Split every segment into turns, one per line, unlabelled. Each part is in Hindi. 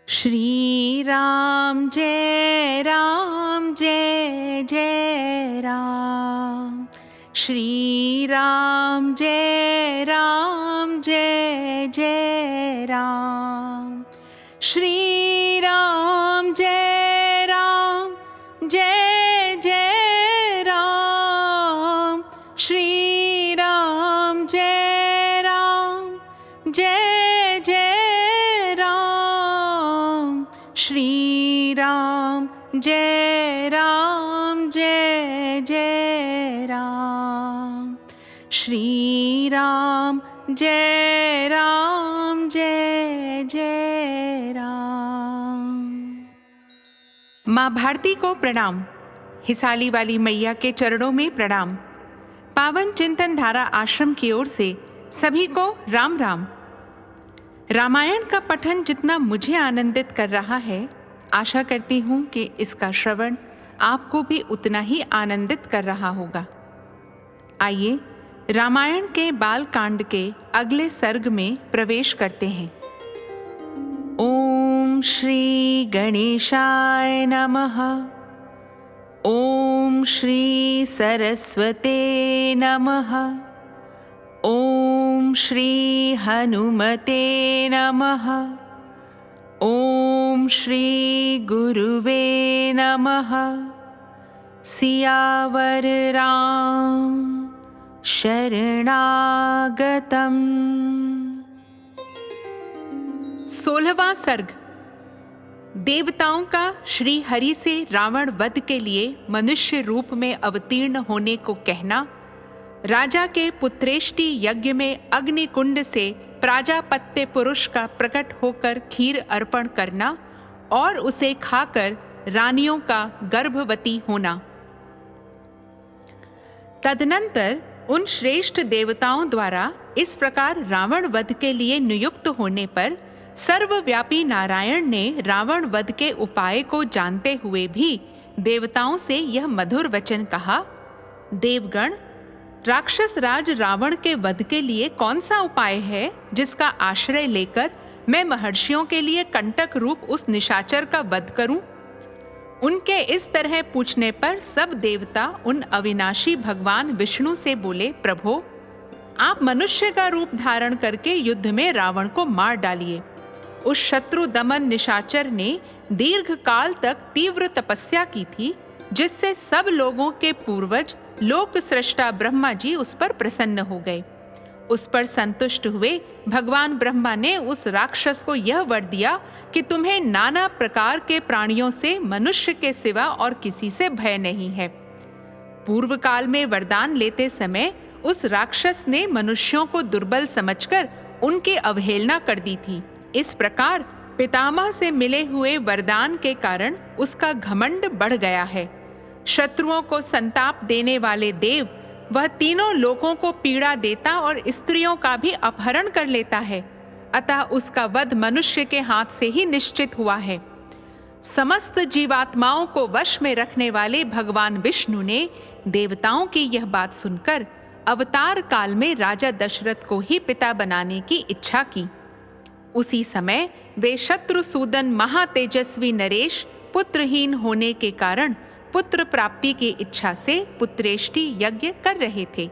श्री राम जय जय राम। श्री राम जय जय राम। श्री राम जय जय राम। श्री राम जय जय राम। श्री राम जय जय राम। श्री राम जय जय राम। माँ भारती को प्रणाम। हिसाली वाली मैया के चरणों में प्रणाम। पावन चिंतन धारा आश्रम की ओर से सभी को राम राम। रामायण का पठन जितना मुझे आनंदित कर रहा है, आशा करती हूँ कि इसका श्रवण आपको भी उतना ही आनंदित कर रहा होगा। आइए रामायण के बाल कांड के अगले सर्ग में प्रवेश करते हैं। ओम श्री गणेशाय नमः। ओम श्री सरस्वते नमः। ओम श्री हनुमते नमः। ओम श्री गुरुवे नमः। सियावर राम शरणागतम्। 16वां सर्ग। देवताओं का श्री हरि से रावण वध के लिए मनुष्य रूप में अवतीर्ण होने को कहना, राजा के पुत्रेष्टि यज्ञ में अग्नि कुंड से प्राजापत्य पुरुष का प्रकट होकर खीर अर्पण करना और उसे खाकर रानियों का गर्भवती होना। तदनंतर उन श्रेष्ठ देवताओं द्वारा इस प्रकार रावण वध के लिए नियुक्त होने पर सर्वव्यापी नारायण ने रावण वध के उपाय को जानते हुए भी देवताओं से यह मधुर वचन कहा। देवगण, राक्षस राज रावण के वध के लिए कौन सा उपाय है जिसका आश्रय लेकर मैं महर्षियों के लिए कंटक रूप उस निशाचर का वध करूं? उनके इस तरह पूछने पर सब देवता उन अविनाशी भगवान विष्णु से बोले, प्रभो, आप मनुष्य का रूप धारण करके युद्ध में रावण को मार डालिए। उस शत्रु दमन निशाचर ने दीर्घ काल तक तीव्र तपस्या की थी, जिससे सब लोगों के पूर्वज लोक सृष्टा ब्रह्मा जी उस पर प्रसन्न हो गए। उस पर संतुष्ट हुए भगवान ब्रह्मा ने उस राक्षस को यह वर दिया कि तुम्हें नाना प्रकार के प्राणियों से मनुष्य के सिवा और किसी से भय नहीं है। पूर्व काल में वरदान लेते समय उस राक्षस ने मनुष्यों को दुर्बल समझकर उनकी अवहेलना कर दी थी। इस प्रकार पितामह से मिले हुए वरदान के कारण उसका घमंड बढ़ गया है। शत्रुओं को संताप देने वाले देव वह तीनों लोगों को पीड़ा देता और स्त्रियों का भी अपहरण कर लेता है, अतः उसका वध मनुष्य के हाथ से ही निश्चित हुआ है। समस्त जीवात्माओं को वश में रखने वाले भगवान विष्णु ने देवताओं की यह बात सुनकर अवतार काल में राजा दशरथ को ही पिता बनाने की इच्छा की। उसी समय वे शत्रुसूदन महातेजस्वी नरेश पुत्रहीन होने के कारण पुत्र प्राप्ति की इच्छा से पुत्रेष्टि यज्ञ कर रहे थे।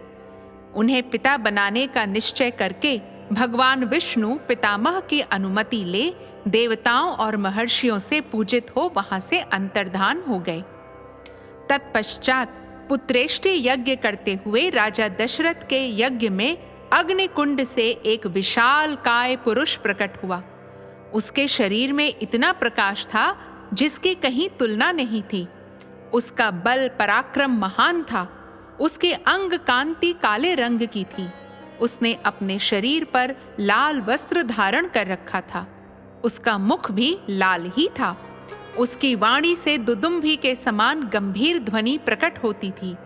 उन्हें पिता बनाने का निश्चय करके भगवान विष्णु पितामह की अनुमति ले देवताओं और महर्षियों से पूजित हो वहां से अंतर्धान हो गए। तत्पश्चात पुत्रेष्टि यज्ञ करते हुए राजा दशरथ के यज्ञ में अग्निकुंड से एक विशाल काय पुरुष प्रकट हुआ। उसके शरीर में इतना प्रकाश था जिसकी कहीं तुलना नहीं थी। उसका बल पराक्रम महान था। उसके अंग कांति काले रंग की थी। उसने अपने शरीर पर लाल वस्त्र धारण कर रखा था। उसका मुख भी लाल ही था। उसकी वाणी से दुदुम्भी के समान गंभीर ध्वनि प्रकट होती थी।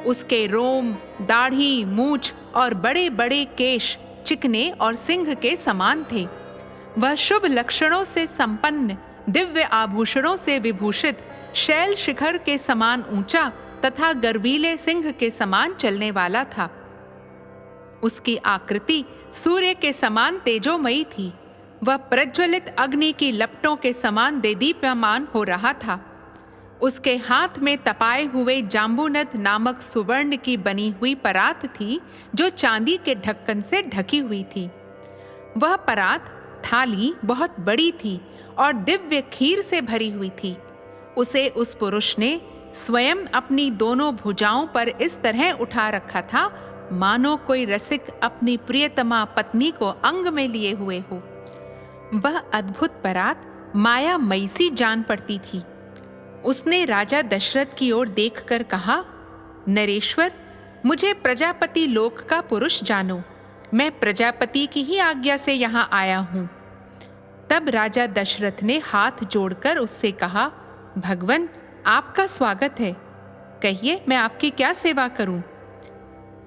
उसके रोम, दाढ़ी, मूछ और बड़े बड़े केश चिकने और सिंह के समान थे। वह शुभ लक्षणों से संपन्न, दिव्य आभूषणों से विभूषित, शैल शिखर के समान ऊंचा तथा गर्वीले सिंह के समान चलने वाला था। उसकी आकृति सूर्य के समान तेजोमयी थी। वह प्रज्वलित अग्नि की लपटों के समान देदीप्यमान हो रहा था। उसके हाथ में तपाए हुए जाम्बूनद नामक सुवर्ण की बनी हुई परात थी, जो चांदी के ढक्कन से ढकी हुई थी। वह परात थाली बहुत बड़ी थी और दिव्य खीर से भरी हुई थी। उसे उस पुरुष ने स्वयं अपनी दोनों भुजाओं पर इस तरह उठा रखा था, मानो कोई रसिक अपनी प्रियतमा पत्नी को अंग में लिए हुए हो। वह अद्भुत परात मायामयी सी जान पड़ती थी। उसने राजा दशरथ की ओर देखकर कहा, नरेश्वर, मुझे प्रजापति लोक का पुरुष जानो। मैं प्रजापति की ही आज्ञा से यहाँ आया हूँ। तब राजा दशरथ ने हाथ जोड़कर उससे कहा, भगवन, आपका स्वागत है। कहिए, मैं आपकी क्या सेवा करूं?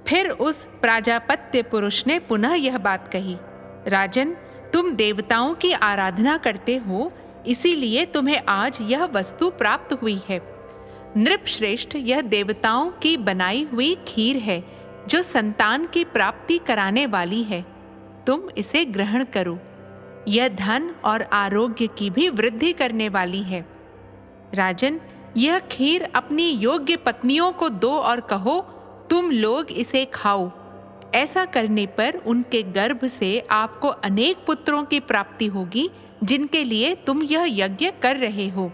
फिर उस प्राजापत्य पुरुष ने पुनः यह बात कही, राजन, तुम देवताओं की आराधना करते हो, इसीलिए तुम्हें आज यह वस्तु प्राप्त हुई है। नृपश्रेष्ठ, यह देवताओं की बनाई हुई खीर है, जो संतान की प्राप्ति कराने वाली है। तुम इसे ग्रहण करो। यह धन और आरोग्य की भी वृद्धि करने वाली है। राजन, यह खीर अपनी योग्य पत्नियों को दो और कहो, तुम लोग इसे खाओ। ऐसा करने पर उनके गर्भ से आपको अनेक पुत्रों की प्राप्ति होगी, जिनके लिए तुम यह यज्ञ कर रहे हो।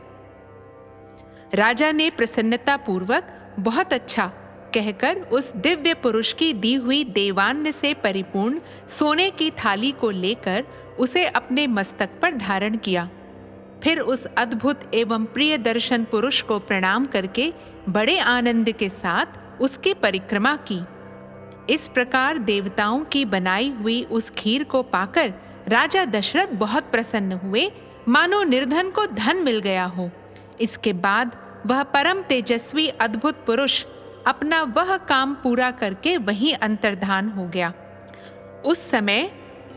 राजा ने प्रसन्नता पूर्वक बहुत अच्छा कहकर उस दिव्य पुरुष की दी हुई देवान्न से परिपूर्ण सोने की थाली को लेकर उसे अपने मस्तक पर धारण किया। फिर उस अद्भुत एवं प्रिय दर्शन पुरुष को प्रणाम करके बड़े आनंद के साथ उसकी परिक्रमा की। इस प्रकार देवताओं की बनाई हुई उस खीर को पाकर राजा दशरथ बहुत प्रसन्न हुए, मानो निर्धन को धन मिल गया हो। इसके बाद वह परम तेजस्वी अद्भुत पुरुष अपना वह काम पूरा करके वहीं अंतर्धान हो गया। उस समय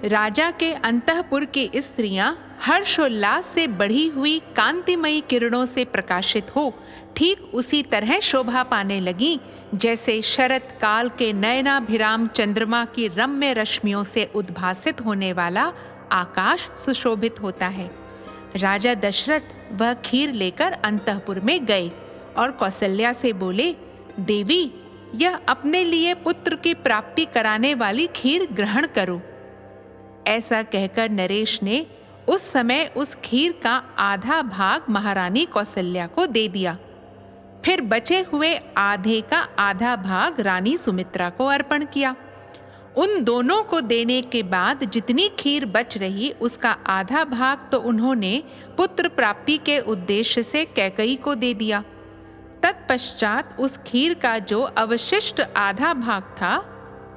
राजा के अंतःपुर की स्त्रियां हर्षोल्लास से बढ़ी हुई कांतिमयी किरणों से प्रकाशित हो ठीक उसी तरह शोभा पाने लगी, जैसे शरत काल के नयनाभिराम चंद्रमा की रम्य रश्मियों से उद्भासित होने वाला आकाश सुशोभित होता है। राजा दशरथ वह खीर लेकर अंतःपुर में गए और कौसल्या से बोले, देवी, यह अपने लिए पुत्र की प्राप्ति कराने वाली खीर ग्रहण करो। ऐसा कहकर नरेश ने उस समय उस खीर का आधा भाग महारानी कौसल्या को दे दिया। फिर बचे हुए आधे का आधा भाग रानी सुमित्रा को अर्पण किया। उन दोनों को देने के बाद जितनी खीर बच रही, उसका आधा भाग तो उन्होंने पुत्र प्राप्ति के उद्देश्य से कैकेयी को दे दिया। तत्पश्चात उस खीर का जो अवशिष्ट आधा भाग था,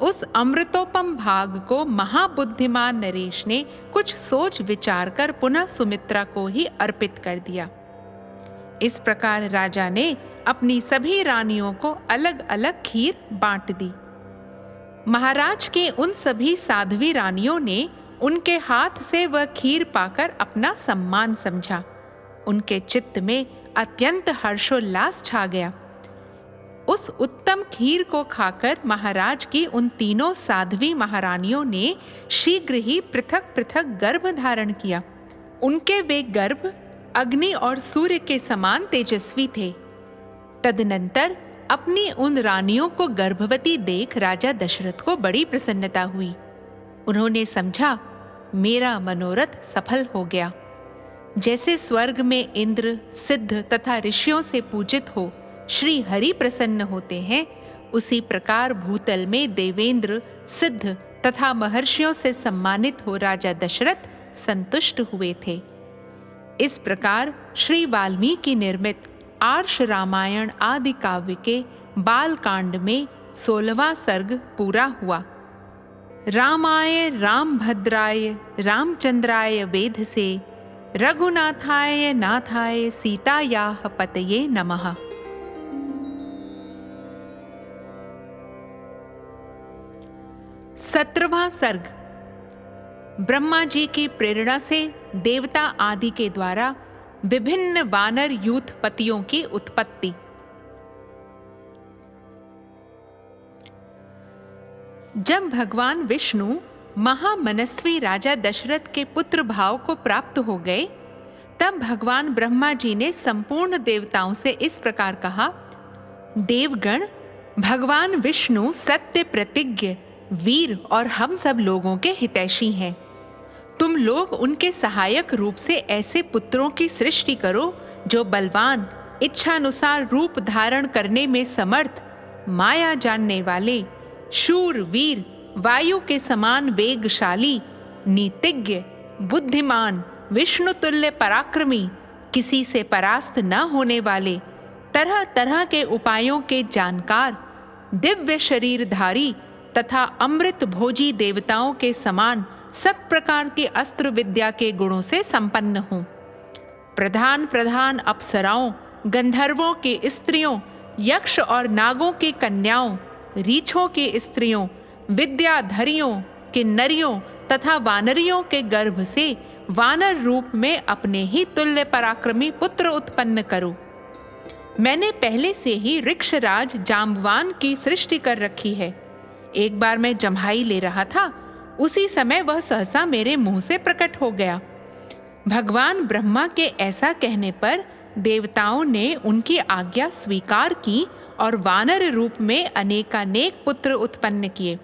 उस अमृतोपम भाग को महाबुद्धिमान नरेश ने कुछ सोच विचार कर पुनः सुमित्रा को ही अर्पित कर दिया। इस प्रकार राजा ने अपनी सभी रानियों को अलग अलग खीर बांट दी। महाराज की उन सभी साध्वी रानियों ने उनके हाथ से वह खीर पाकर अपना सम्मान समझा। उनके चित्त में अत्यंत हर्षोल्लास छा गया। उस उत्तम खीर को खाकर महाराज की उन तीनों साध्वी महारानियों ने शीघ्र ही पृथक पृथक गर्भ धारण किया। उनके वे गर्भ अग्नि और सूर्य के समान तेजस्वी थे। तदनंतर अपनी उन रानियों को गर्भवती देख राजा दशरथ को बड़ी प्रसन्नता हुई। उन्होंने समझा, मेरा मनोरथ सफल हो गया। जैसे स्वर्ग में इंद्र, सिद्ध तथा ऋषियों से पूजित हो श्री हरि प्रसन्न होते हैं, उसी प्रकार भूतल में देवेंद्र, सिद्ध तथा महर्षियों से सम्मानित हो राजा दशरथ संतुष्ट हुए थे। इस प्रकार श्री वाल्मीकि निर्मित आर्ष रामायण आदि काव्य के बाल कांड में 16वां सर्ग पूरा हुआ। रामाय रामभद्राय रामचंद्राय वेधसे रघुनाथाय नाथाय सीतायाः पतये नमः। सत्रहवां सर्ग। ब्रह्मा जी की प्रेरणा से देवता आदि के द्वारा विभिन्न वानर यूथ पतियों की उत्पत्ति। जब भगवान विष्णु महामनस्वी राजा दशरथ के पुत्र भाव को प्राप्त हो गए, तब भगवान ब्रह्मा जी ने संपूर्ण देवताओं से इस प्रकार कहा, देवगण, भगवान विष्णु सत्य प्रतिज्ञ, वीर और हम सब लोगों के हितैषी हैं। तुम लोग उनके सहायक रूप से ऐसे पुत्रों की सृष्टि करो जो बलवान, इच्छानुसार रूप धारण करने में समर्थ, माया जानने वाले, शूर वीर, वायु के समान वेगशाली, नीतिज्ञ, बुद्धिमान, विष्णु तुल्य पराक्रमी, किसी से परास्त न होने वाले, तरह तरह के उपायों के जानकार, दिव्य शरीरधारी तथा अमृत भोजी देवताओं के समान सब प्रकार की अस्त्र विद्या के गुणों से संपन्न हूँ। प्रधान प्रधान अप्सराओं, गंधर्वों की स्त्रियों, यक्ष और नागों की कन्याओं, रीछों की स्त्रियों, विद्याधरियों, किन्नरियों तथा वानरियों के गर्भ से वानर रूप में अपने ही तुल्य पराक्रमी पुत्र उत्पन्न करो। मैंने पहले से ही ऋक्षराज जाम्बवान की सृष्टि कर रखी है। एक बार मैं जम्हाई ले रहा था, उसी समय वह सहसा मेरे मुंह से प्रकट हो गया। भगवान ब्रह्मा के ऐसा कहने पर देवताओं ने उनकी आज्ञा स्वीकार की और वानर रूप में अनेकानेक पुत्र उत्पन्न किए।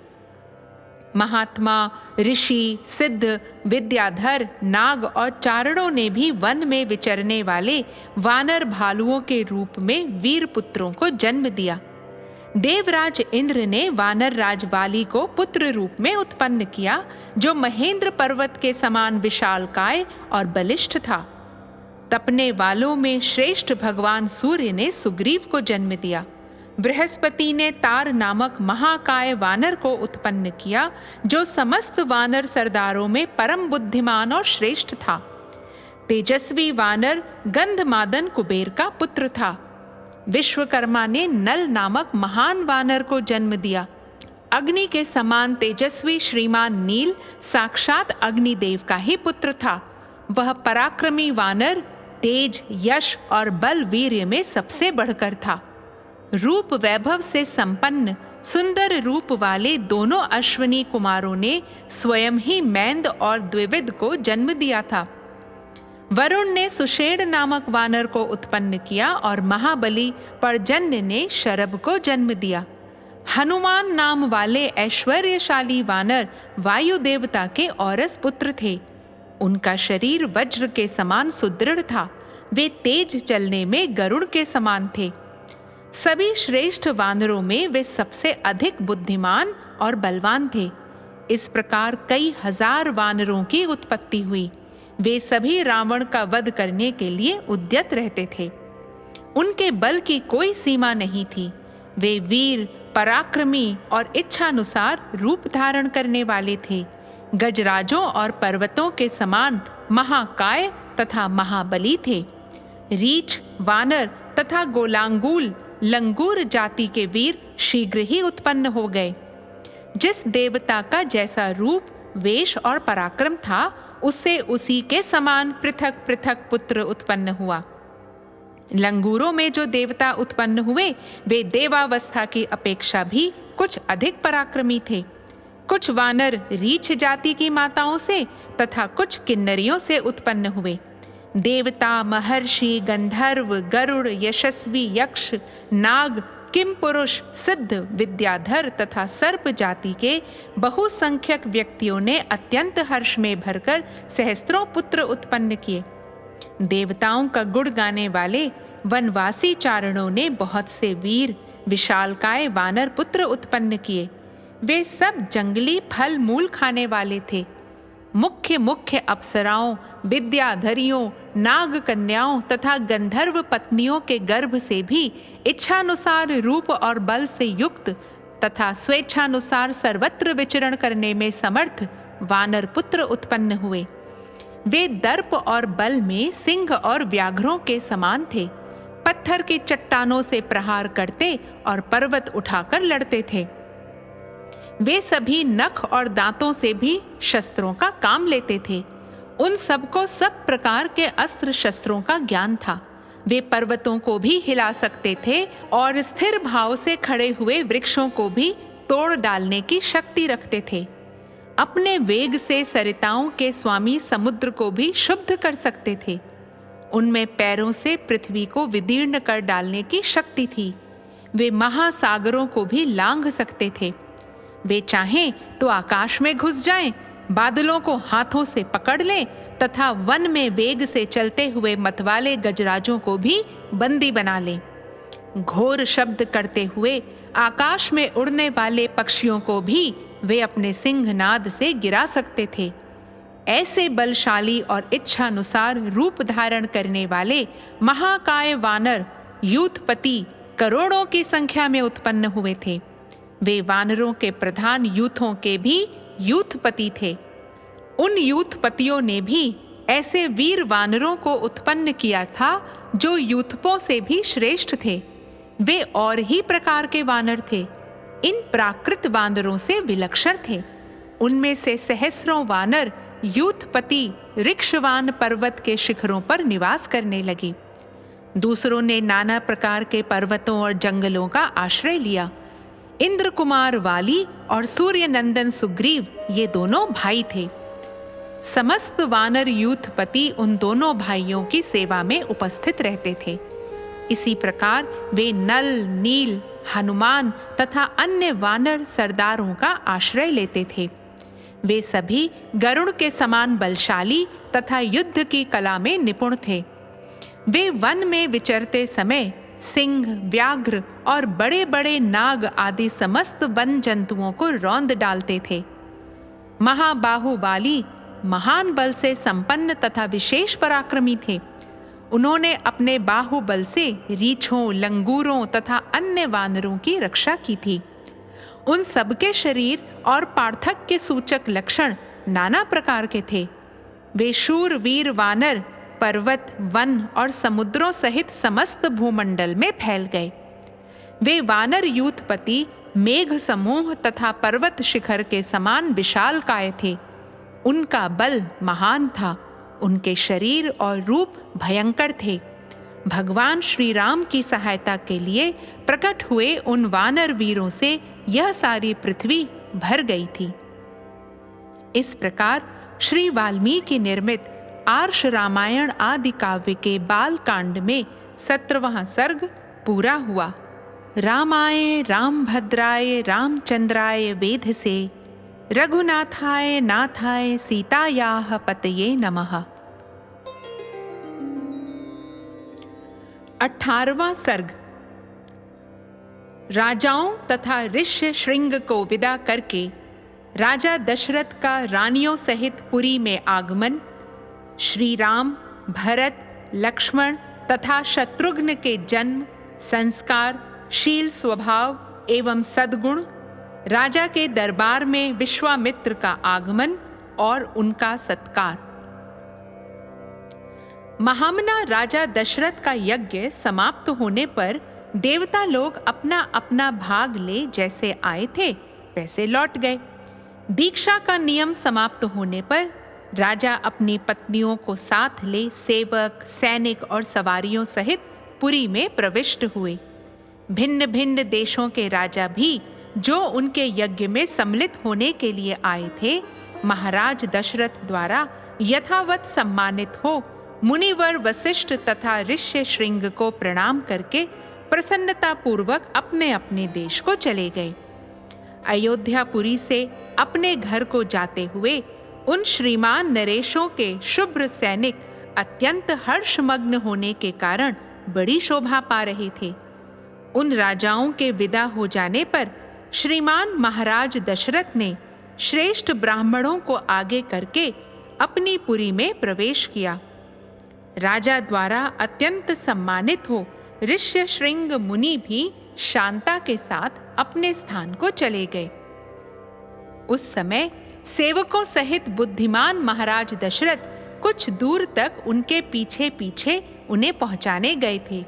महात्मा, ऋषि, सिद्ध, विद्याधर, नाग और चारणों ने भी वन में विचरने वाले वानर भालुओं के रूप में वीर पुत्रों को जन्म दिया। देवराज इंद्र ने वानर राज वाली को पुत्र रूप में उत्पन्न किया, जो महेंद्र पर्वत के समान विशालकाय और बलिष्ठ था। तपने वालों में श्रेष्ठ भगवान सूर्य ने सुग्रीव को जन्म दिया। बृहस्पति ने तार नामक महाकाय वानर को उत्पन्न किया, जो समस्त वानर सरदारों में परम बुद्धिमान और श्रेष्ठ था। तेजस्वी वानर गंधमादन कुबेर का पुत्र था। विश्वकर्मा ने नल नामक महान वानर को जन्म दिया। अग्नि के समान तेजस्वी श्रीमान नील साक्षात अग्निदेव का ही पुत्र था। वह पराक्रमी वानर तेज, यश और बल वीर्य में सबसे बढ़कर था। रूप वैभव से संपन्न सुंदर रूप वाले दोनों अश्विनी कुमारों ने स्वयं ही मैंद और द्विविद को जन्म दिया था। वरुण ने सुषेण नामक वानर को उत्पन्न किया और महाबली पर्जन्य ने शरभ को जन्म दिया। हनुमान नाम वाले ऐश्वर्यशाली वानर वायु देवता के औरस पुत्र थे। उनका शरीर वज्र के समान सुदृढ़ था। वे तेज चलने में गरुड़ के समान थे। सभी श्रेष्ठ वानरों में वे सबसे अधिक बुद्धिमान और बलवान थे। इस प्रकार कई हजार वानरों की उत्पत्ति हुई। वे सभी रावण का वध करने के लिए उद्यत रहते थे। उनके बल की कोई सीमा नहीं थी। वे वीर, पराक्रमी और इच्छानुसार रूप धारण करने वाले थे। गजराजों और पर्वतों के समान महाकाय तथा महाबली थे। रीछ, वानर तथा गोलांगूल, लंगूर जाति के वीर शीघ्र ही उत्पन्न हो गए। जिस देवता का जैसा रूप, वेश और पराक्रम था, उससे उसी के समान पृथक पृथक पुत्र उत्पन्न हुआ। लंगूरों में जो देवता उत्पन्न हुए, वे देवावस्था की अपेक्षा भी कुछ अधिक पराक्रमी थे। कुछ वानर रीछ जाति की माताओं से तथा कुछ किन्नरियों से उत्पन्न हुए। देवता, महर्षि, गंधर्व, गरुड़, यशस्वी, यक्ष, नाग, किम पुरुष, सिद्ध, विद्याधर तथा सर्प जाति के बहुसंख्यक व्यक्तियों ने अत्यंत हर्ष में भरकर सहस्त्रों पुत्र उत्पन्न किए। देवताओं का गुण गाने वाले वनवासी चारणों ने बहुत से वीर, विशालकाय वानर पुत्र उत्पन्न किए। वे सब जंगली फल मूल खाने वाले थे। मुख्य मुख्य अप्सराओं, विद्याधरियों, नाग कन्याओं तथा गंधर्व पत्नियों के गर्भ से भी इच्छानुसार रूप और बल से युक्त तथा स्वेच्छानुसार सर्वत्र विचरण करने में समर्थ वानर पुत्र उत्पन्न हुए। वे दर्प और बल में सिंह और व्याघ्रों के समान थे। पत्थर की चट्टानों से प्रहार करते और पर्वत उठाकर लड़ते थे। वे सभी नख और दांतों से भी शस्त्रों का काम लेते थे। उन सबको सब प्रकार के अस्त्र शस्त्रों का ज्ञान था। वे पर्वतों को भी हिला सकते थे और स्थिर भाव से खड़े हुए वृक्षों को भी तोड़ डालने की शक्ति रखते थे। अपने वेग से सरिताओं के स्वामी समुद्र को भी शुद्ध कर सकते थे। उनमें पैरों से पृथ्वी को विदीर्ण कर डालने की शक्ति थी। वे महासागरों को भी लांघ सकते थे। वे चाहें तो आकाश में घुस जाएं, बादलों को हाथों से पकड़ लें तथा वन में वेग से चलते हुए मतवाले गजराजों को भी बंदी बना लें। घोर शब्द करते हुए आकाश में उड़ने वाले पक्षियों को भी वे अपने सिंहनाद से गिरा सकते थे। ऐसे बलशाली और इच्छानुसार रूप धारण करने वाले महाकाय वानर यूथपति करोड़ों की संख्या में उत्पन्न हुए थे। वे वानरों के प्रधान यूथों के भी यूथपति थे। उन यूथपतियों ने भी ऐसे वीर वानरों को उत्पन्न किया था जो यूथपों से भी श्रेष्ठ थे। वे और ही प्रकार के वानर थे, इन प्राकृत वानरों से विलक्षण थे। उनमें से सहस्रों वानर यूथपति ऋक्षवान पर्वत के शिखरों पर निवास करने लगे। दूसरों ने नाना प्रकार के पर्वतों और जंगलों का आश्रय लिया। इंद्र कुमार वाली और सूर्य नंदन सुग्रीव ये दोनों भाई थे। समस्त वानर यूथपति उन दोनों भाइयों की सेवा में उपस्थित रहते थे। इसी प्रकार वे नल, नील, हनुमान तथा अन्य वानर सरदारों का आश्रय लेते थे। वे सभी गरुड़ के समान बलशाली तथा युद्ध की कला में निपुण थे। वे वन में विचरते समय सिंह, व्याघ्र और बड़े बड़े नाग आदि समस्त वन जंतुओं को रौंद डालते थे। महाबाहु वाली महान बल से संपन्न तथा विशेष पराक्रमी थे। उन्होंने अपने बाहुबल से रीछों, लंगूरों तथा अन्य वानरों की रक्षा की थी। उन सबके शरीर और पार्थक्य सूचक लक्षण नाना प्रकार के थे। वे शूर वीर वानर पर्वत, वन और समुद्रों सहित समस्त भूमंडल में फैल गए। वे वानर यूथपति मेघ समूह तथा पर्वत शिखर के समान विशालकाय थे। उनका बल महान था, उनके शरीर और रूप भयंकर थे। भगवान श्री राम की सहायता के लिए प्रकट हुए उन वानर वीरों से यह सारी पृथ्वी भर गई थी। इस प्रकार श्री वाल्मीकि निर्मित आर्ष रामायण आदि काव्य के बाल कांड में 17वां सर्ग पूरा हुआ। रामाय रामभद्राय रामचंद्राय वेधसे रघुनाथाय नाथाय सीतायाः पतये नमः। 18वां सर्ग। राजाओं तथा ऋष्य श्रृंग को विदा करके राजा दशरथ का रानियों सहित पुरी में आगमन, श्री राम, भरत, लक्ष्मण तथा शत्रुघ्न के जन्म, संस्कार, शील स्वभाव एवं सद्गुण, राजा के दरबार में विश्वामित्र का आगमन और उनका सत्कार। महामना राजा दशरथ का यज्ञ समाप्त होने पर देवता लोग अपना अपना भाग ले जैसे आए थे वैसे लौट गए। दीक्षा का नियम समाप्त होने पर राजा अपनी पत्नियों को साथ ले सेवक, सैनिक और सवारियों सहित पुरी में प्रविष्ट हुए। भिन्न भिन्न देशों के राजा भी जो उनके यज्ञ में सम्मिलित होने के लिए आए थे, महाराज दशरथ द्वारा यथावत सम्मानित हो मुनिवर वशिष्ठ तथा ऋष्य श्रृंग को प्रणाम करके प्रसन्नता पूर्वक अपने अपने देश को चले गए। अयोध्यापुरी से अपने घर को जाते हुए उन श्रीमान नरेशों के शुभ्र सैनिक अत्यंत हर्षमग्न होने के कारण बड़ी शोभा पा रहे थे। उन राजाओं के विदा हो जाने पर श्रीमान महाराज दशरथ ने श्रेष्ठ ब्राह्मणों को आगे करके अपनी पुरी में प्रवेश किया। राजा द्वारा अत्यंत सम्मानित हो ऋष्य श्रृंग मुनि भी शांता के साथ अपने स्थान को चले गए। उस समय सेवकों सहित बुद्धिमान महाराज दशरथ कुछ दूर तक उनके पीछे पीछे उन्हें पहुंचाने गए थे।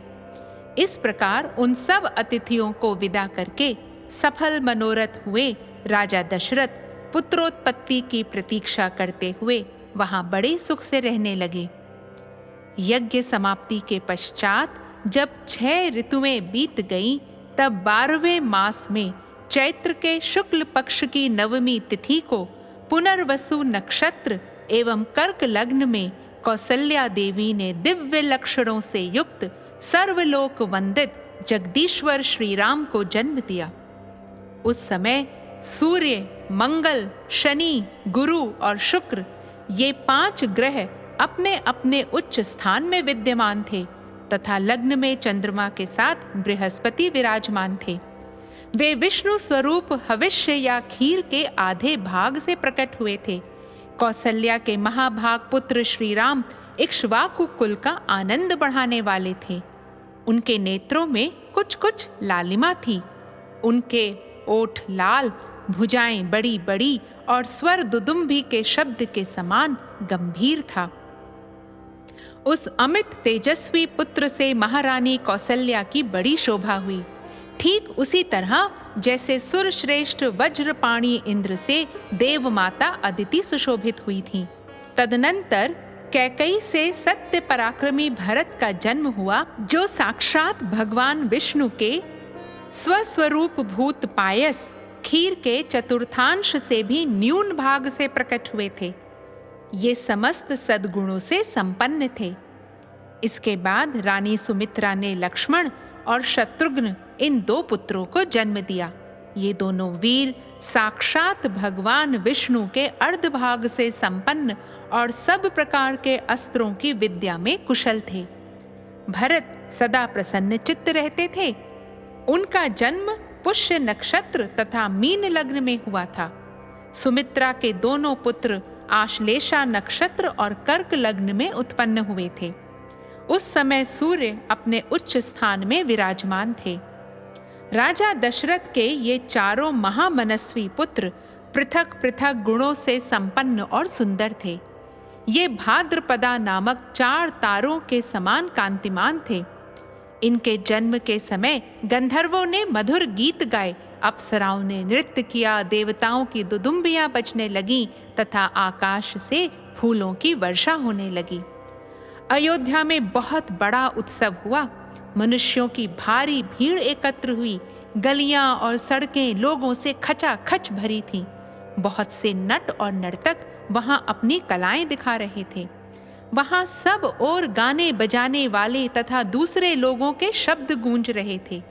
इस प्रकार उन सब अतिथियों को विदा करके सफल मनोरथ हुए राजा दशरथ पुत्रोत्पत्ति की प्रतीक्षा करते हुए वहां बड़े सुख से रहने लगे। यज्ञ समाप्ति के पश्चात जब 6 ऋतुएं बीत गईं, तब 12वें मास में चैत्र के शुक्ल पक्ष की नवमी तिथि को पुनर्वसु नक्षत्र एवं कर्क लग्न में कौसल्या देवी ने दिव्य लक्षणों से युक्त सर्वलोक वंदित जगदीश्वर श्री राम को जन्म दिया। उस समय सूर्य, मंगल, शनि, गुरु और शुक्र ये 5 ग्रह अपने अपने उच्च स्थान में विद्यमान थे तथा लग्न में चंद्रमा के साथ बृहस्पति विराजमान थे। वे विष्णु स्वरूप हविष्य या खीर के आधे भाग से प्रकट हुए थे। कौसल्या के महाभाग पुत्र श्री राम इक्ष्वाकु कुल का आनंद बढ़ाने वाले थे। उनके नेत्रों में कुछ कुछ लालिमा थी। उनके ओठ लाल, भुजाएं बड़ी बड़ी और स्वर दुदुम्भी के शब्द के समान गंभीर था। उस अमित तेजस्वी पुत्र से महारानी कौसल्या की बड़ी शोभा हुई, ठीक उसी तरह जैसे सुरश्रेष्ठ वज्रपाणी इंद्र से देव माता अदिति सुशोभित हुई थी। तदनंतर कैकेयी से सत्य पराक्रमी भरत का जन्म हुआ, जो साक्षात भगवान विष्णु के स्वस्वरूप भूत पायस खीर के चतुर्थांश से भी न्यून भाग से प्रकट हुए थे। ये समस्त सद्गुणों से संपन्न थे। इसके बाद रानी सुमित्रा ने लक्ष्मण और शत्रुघ्न इन 2 पुत्रों को जन्म दिया। ये दोनों वीर साक्षात भगवान विष्णु के अर्धभाग से संपन्न और सब प्रकार के अस्त्रों की विद्या में कुशल थे। भरत सदा प्रसन्न चित्त रहते थे। उनका जन्म पुष्य नक्षत्र तथा मीन लग्न में हुआ था। सुमित्रा के दोनों पुत्र आश्लेषा नक्षत्र और कर्क लग्न में उत्पन्न हुए थे। उस समय सूर्य अपने उच्च स्थान में विराजमान थे। राजा दशरथ के ये चारों महामनस्वी पुत्र पृथक पृथक गुणों से संपन्न और सुंदर थे। ये भाद्रपदा नामक 4 तारों के समान कांतिमान थे। इनके जन्म के समय गंधर्वों ने मधुर गीत गाए, अप्सराओं ने नृत्य किया, देवताओं की दुदुम्बियां बजने लगीं तथा आकाश से फूलों की वर्षा होने लगी। अयोध्या में बहुत बड़ा उत्सव हुआ। मनुष्यों की भारी भीड़ एकत्र हुई। गलियां और सड़कें लोगों से खचाखच भरी थीं। बहुत से नट और नर्तक वहां अपनी कलाएं दिखा रहे थे। वहां सब और गाने बजाने वाले तथा दूसरे लोगों के शब्द गूंज रहे थे।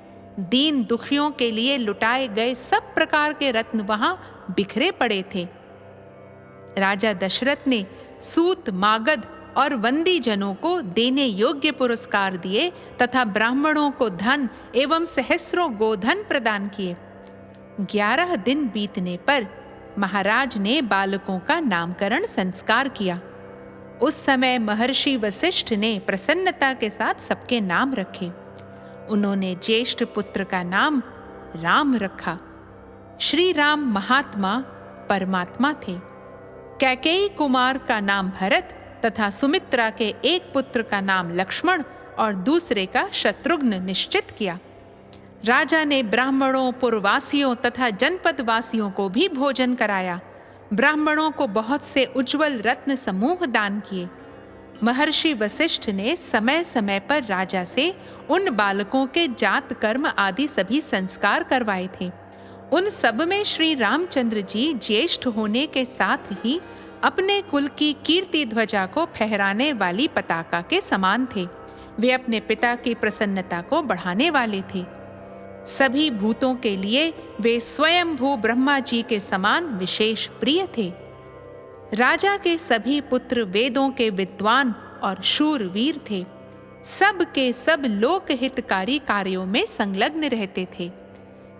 दीन दुखियों के लिए लुटाए गए सब प्रकार के रत्न वहां बिखरे पड़े थे। राजा दशरथ ने सूत, मागध और वंदी जनों को देने योग्य पुरस्कार दिए तथा ब्राह्मणों को धन एवं सहस्रों गोधन प्रदान किए। 11 दिन बीतने पर महाराज ने बालकों का नामकरण संस्कार किया। उस समय महर्षि वशिष्ठ ने प्रसन्नता के साथ सबके नाम रखे। उन्होंने ज्येष्ठ पुत्र का नाम राम रखा। श्री राम महात्मा परमात्मा थे। कैकेयी कुमार का नाम भरत तथा सुमित्रा के एक पुत्र का नाम लक्ष्मण और दूसरे का शत्रुघ्न निश्चित किया। राजा ने ब्राह्मणों, पुरवासियों तथा जनपद वासियों को भी भोजन कराया। ब्राह्मणों को बहुत से उज्जवल रत्न समूह दान किए। महर्षि वशिष्ठ ने समय समय पर राजा से उन बालकों के जात कर्म आदि सभी संस्कार करवाए थे। उन सब में श्री रामचंद्र जी ज्येष्ठ होने के साथ ही अपने कुल की कीर्ति ध्वजा को फहराने वाली पताका के समान थे। वे अपने पिता की प्रसन्नता को बढ़ाने वाले थे। सभी भूतों के लिए वे स्वयंभू ब्रह्मा जी के समान विशेष प्रिय थे। राजा के सभी पुत्र वेदों के विद्वान और शूरवीर थे। सब के सब लोकहितकारी कार्यों में संलग्न रहते थे।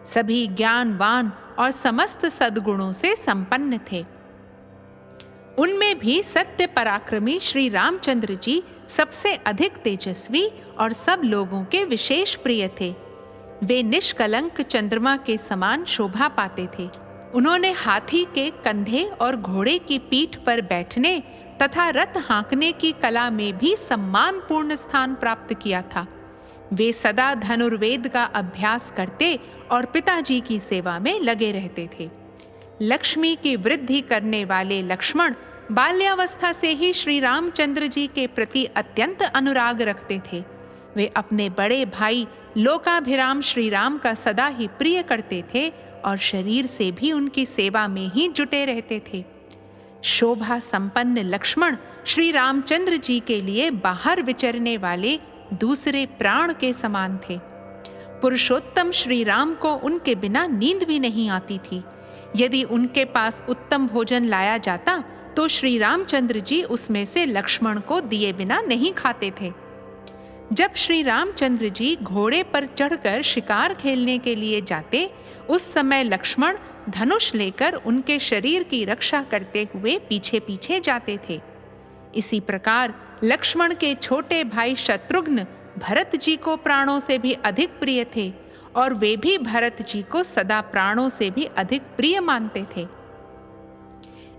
सभी ज्ञानवान और समस्त सद्गुणों से संपन्न थे। उनमें भी सत्य पराक्रमी श्री रामचंद्र जी सबसे अधिक तेजस्वी और सब लोगों के विशेष प्रिय थे। वे निष्कलंक चंद्रमा के समान शोभा पाते थे। उन्होंने हाथी के कंधे और घोड़े की पीठ पर बैठने तथा रथ हाँकने की कला में भी सम्मानपूर्ण स्थान प्राप्त किया था। वे सदा धनुर्वेद का अभ्यास करते और पिताजी की सेवा में लगे रहते थे। लक्ष्मी की वृद्धि करने वाले लक्ष्मण बाल्यावस्था से ही श्री रामचंद्र जी के प्रति अत्यंत अनुराग रखते थे। वे अपने बड़े भाई लोकाभिराम श्री राम का सदा ही प्रिय करते थे और शरीर से भी उनकी सेवा में ही जुटे रहते थे। शोभा संपन्न लक्ष्मण श्री रामचंद्र जी के लिए बाहर विचरने वाले दूसरे प्राण के समान थे। पुरुषोत्तम श्री राम को उनके बिना नींद भी नहीं आती थी। यदि उनके पास उत्तम भोजन लाया जाता तो श्री रामचंद्र जी उसमें से लक्ष्मण को दिए बिना नहीं खाते थे। जब श्री रामचंद्र जी घोड़े पर चढ़कर शिकार खेलने के लिए जाते, उस समय लक्ष्मण धनुष लेकर उनके शरीर की रक्षा करते हुए पीछे पीछे जाते थे। इसी प्रकार लक्ष्मण के छोटे भाई शत्रुघ्न भरत जी को प्राणों से भी अधिक प्रिय थे और वे भी भरत जी को सदा प्राणों से भी अधिक प्रिय मानते थे।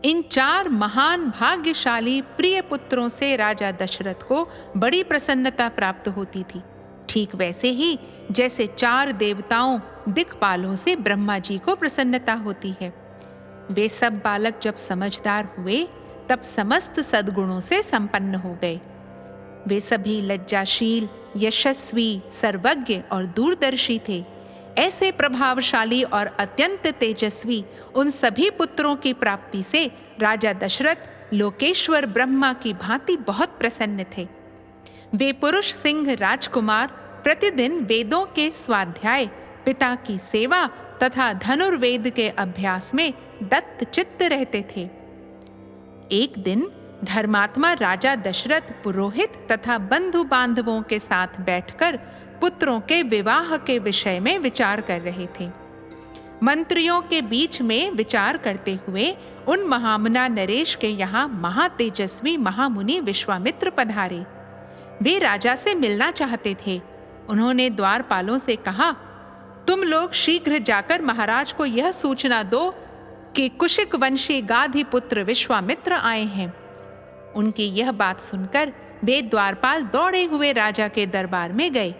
इन 4 महान भाग्यशाली प्रिय पुत्रों से राजा दशरथ को बड़ी प्रसन्नता प्राप्त होती थी, ठीक वैसे ही जैसे 4 देवताओं दिक्पालों से ब्रह्मा जी को प्रसन्नता होती है। वे सब बालक जब समझदार हुए तब समस्त सद्गुणों से संपन्न हो गए। वे सभी लज्जाशील, यशस्वी, सर्वज्ञ और दूरदर्शी थे। ऐसे प्रभावशाली और अत्यंत तेजस्वी उन सभी पुत्रों की प्राप्ति से राजा दशरथ लोकेश्वर ब्रह्मा की भांति बहुत प्रसन्न थे। वे पुरुष सिंह राजकुमार प्रतिदिन वेदों के स्वाध्याय, पिता की सेवा तथा धनुर्वेद के अभ्यास में दत्त चित्त रहते थे। एक दिन धर्मात्मा राजा दशरथ पुरोहित तथा बंधु बांधवों के साथ बैठकर पुत्रों के विवाह के विषय में विचार कर रहे थे। मंत्रियों के बीच में विचार करते हुए उन महामना नरेश के यहाँ महातेजस्वी महामुनि विश्वामित्र पधारे। वे राजा से मिलना चाहते थे। उन्होंने द्वारपालों से कहा, तुम लोग शीघ्र जाकर महाराज को यह सूचना दो कि कुशिक वंशी गाधी पुत्र विश्वामित्र आए हैं। उनकी यह बात सुनकर वे द्वारपाल दौड़े हुए राजा के दरबार में गए।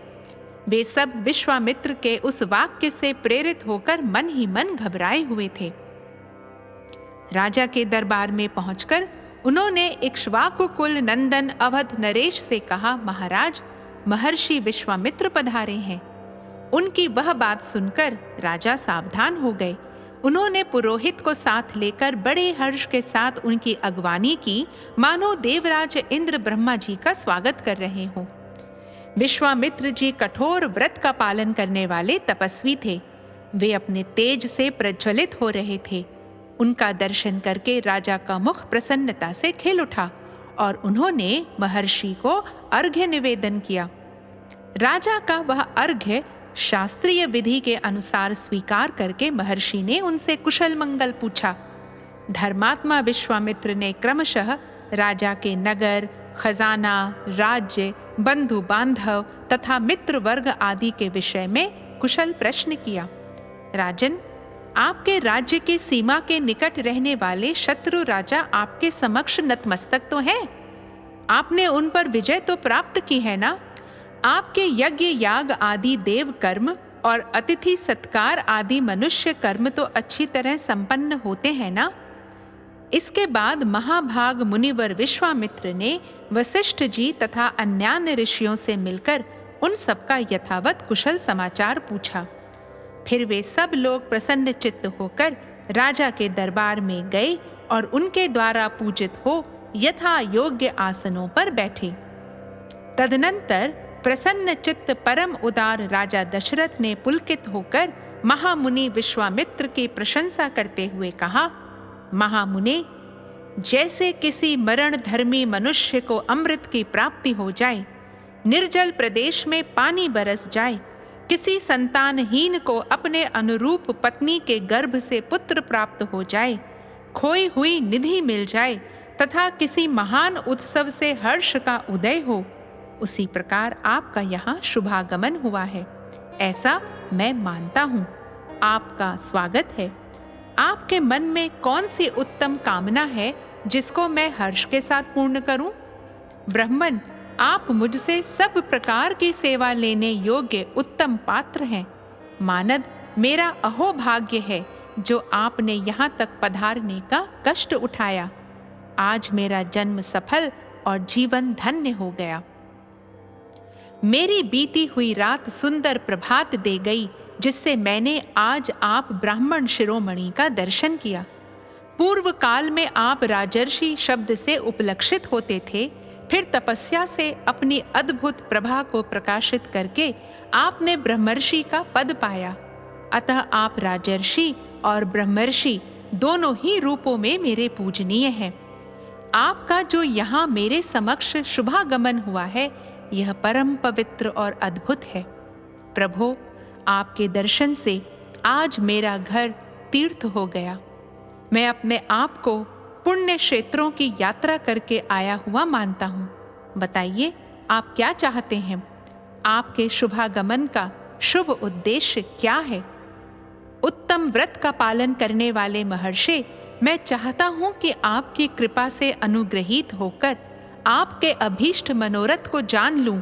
वे सब विश्वामित्र के उस वाक्य से प्रेरित होकर मन ही मन घबराए हुए थे। राजा के दरबार में पहुंचकर उन्होंने इक्ष्वाकु कुल नंदन अवध नरेश से कहा, महाराज, महर्षि विश्वामित्र पधारे हैं। उनकी वह बात सुनकर राजा सावधान हो गए। उन्होंने पुरोहित को साथ लेकर बड़े हर्ष के साथ उनकी अगवानी की, मानो देवराज इंद्र ब्रह्मा जी का स्वागत कर रहे हों। विश्वामित्र जी कठोर व्रत का पालन करने वाले तपस्वी थे। वे अपने तेज से प्रज्वलित हो रहे थे। उनका दर्शन करके राजा का मुख प्रसन्नता से खिल उठा और उन्होंने महर्षि को अर्घ्य निवेदन किया। राजा का वह अर्घ्य शास्त्रीय विधि के अनुसार स्वीकार करके महर्षि ने उनसे कुशल मंगल पूछा। धर्मात्मा विश्वामित्र ने क्रमशः राजा के नगर, खजाना, राज्य, बंधु बांधव तथा मित्र वर्ग आदि के विषय में कुशल प्रश्न किया। राजन, आपके राज्य की सीमा के निकट रहने वाले शत्रु राजा आपके समक्ष नतमस्तक तो हैं। आपने उन पर विजय तो प्राप्त की है ना? आपके यज्ञ याग आदि देव कर्म और अतिथि सत्कार आदि मनुष्य कर्म तो अच्छी तरह संपन्न होते हैं ना? इसके बाद महाभाग मुनिवर विश्वामित्र ने वशिष्ठ जी तथा अन्यान्य ऋषियों से मिलकर उन सबका यथावत कुशल समाचार पूछा। फिर वे सब लोग प्रसन्न चित्त होकर राजा के दरबार में गए और उनके द्वारा पूजित हो यथा योग्य आसनों पर बैठे। तदनंतर प्रसन्न चित्त परम उदार राजा दशरथ ने पुलकित होकर महामुनि विश्वामित्र की प्रशंसा करते हुए कहा, महामुने, जैसे किसी मरण धर्मी मनुष्य को अमृत की प्राप्ति हो जाए, निर्जल प्रदेश में पानी बरस जाए, किसी संतानहीन को अपने अनुरूप पत्नी के गर्भ से पुत्र प्राप्त हो जाए, खोई हुई निधि मिल जाए तथा किसी महान उत्सव से हर्ष का उदय हो, उसी प्रकार आपका यहाँ शुभागमन हुआ है, ऐसा मैं मानता हूँ। आपका स्वागत है। आपके मन में कौन सी उत्तम कामना है जिसको मैं हर्ष के साथ पूर्ण करूं? ब्राह्मण, आप मुझसे सब प्रकार की सेवा लेने योग्य उत्तम पात्र हैं। मानद, मेरा अहोभाग्य है जो आपने यहाँ तक पधारने का कष्ट उठाया। आज मेरा जन्म सफल और जीवन धन्य हो गया। मेरी बीती हुई रात सुंदर प्रभात दे गई, जिससे मैंने आज आप ब्राह्मण शिरोमणि का दर्शन किया। पूर्व काल में आप राजर्षि शब्द से उपलक्षित होते थे, फिर तपस्या से अपनी अद्भुत प्रभा को प्रकाशित करके आपने ब्रह्मर्षि का पद पाया। अतः आप राजर्षि और ब्रह्मर्षि दोनों ही रूपों में मेरे पूजनीय हैं। आपका जो यहाँ मेरे समक्ष शुभागमन हुआ है, यह परम पवित्र और अद्भुत है। प्रभो, आपके दर्शन से आज मेरा घर तीर्थ हो गया। मैं अपने आप को पुण्य क्षेत्रों की यात्रा करके आया हुआ मानता हूँ। बताइए, आप क्या चाहते हैं? आपके शुभागमन का शुभ उद्देश्य क्या है? उत्तम व्रत का पालन करने वाले महर्षि, मैं चाहता हूँ कि आपकी कृपा से अनुग्रहित होकर आपके अभीष्ट मनोरथ को जान लूं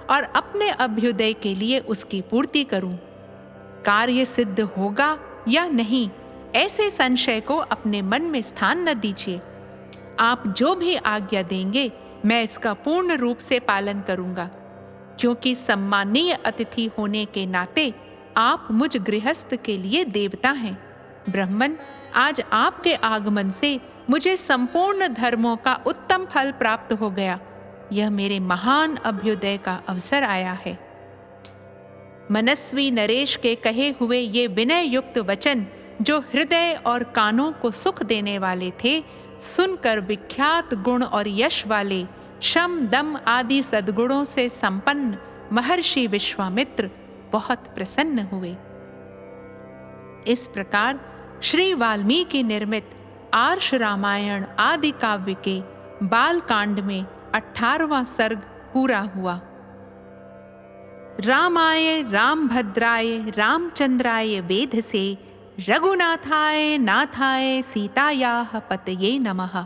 और अपने अभ्युदय के लिए उसकी पूर्ति करूं। कार्य सिद्ध होगा या नहीं, ऐसे संशय को अपने मन में स्थान न दीजिए। आप जो भी आज्ञा देंगे, मैं इसका पूर्ण रूप से पालन करूंगा, क्योंकि सम्मानीय अतिथि होने के नाते आप मुझ गृहस्थ के लिए देवता हैं। ब्रह्मन, आज आपके आगमन से मुझे संपूर्ण धर्मों का उत्तम फल प्राप्त हो गया। यह मेरे महान अभ्युदय का अवसर आया है। मनस्वी नरेश के कहे हुए ये विनय युक्त वचन, जो हृदय और कानों को सुख देने वाले थे, सुनकर विख्यात गुण और यश वाले शम दम आदि सद्गुणों से संपन्न महर्षि विश्वामित्र बहुत प्रसन्न हुए। इस प्रकार श्री वाल्मीकि निर्मित आर्ष रामायण आदि काव्य के बाल कांड में 18वां सर्ग पूरा हुआ। रामाय रामभद्राय रामचंद्राय वेधसे रघुनाथाय नाथाय सीतायाः पतये नमः।